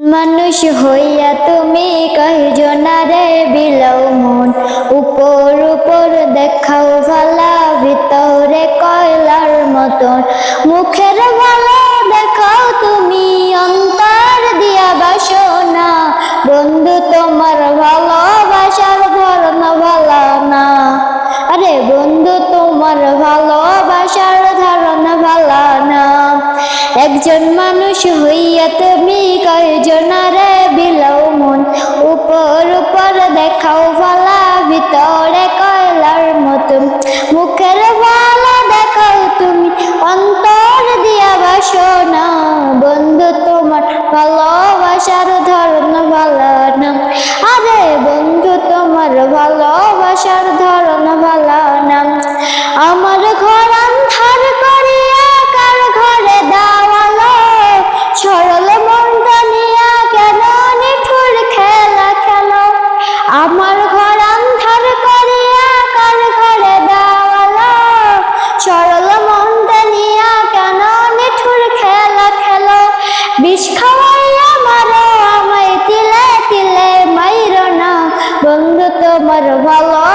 মানুষ হইয়া তুমি কয়জনারে বিলাও মন, উপর উপর দেখাও ভালা, ভিতরে কয়লার মতন। মুখের ভালো দেখাও তুমি, অন্তর দিয়া বাসনা। বন্ধু তোমার ভালোবাসার ধরন ভালা না। আরে বন্ধু তোমার ভালোবাসার ধরন ভালা না। একজন মানুষ হইয়া তুমি কয়জনারে বিলাও মন, উপর উপর দেখাও ভালা, ভিতরে কয়লার মতন। মুখের ভালো দেখাও তুমি, অন্তর দিয়া বাসনা। বন্ধু তোমার ভালোবাসার ধরন ভালা না। আরে বন্ধু তোমার ভালোবাসার ধরন ভালা না। আমার ঘর আন্ধার করিয়া কার ঘরে দাওয়ালো, সরল মনটা নিয়া কেন নিঠুর খেলা খেলো। আমার ঘর আন্ধার করিয়া কার ঘরে দাওয়ালো, সরল মনটা নিয়া কেন নিঠুর খেলা খেলো। বিষ খাওয়াইয়া মারো আমায় তিলে তিলে মাইরো না। বন্ধু তোমার ভালো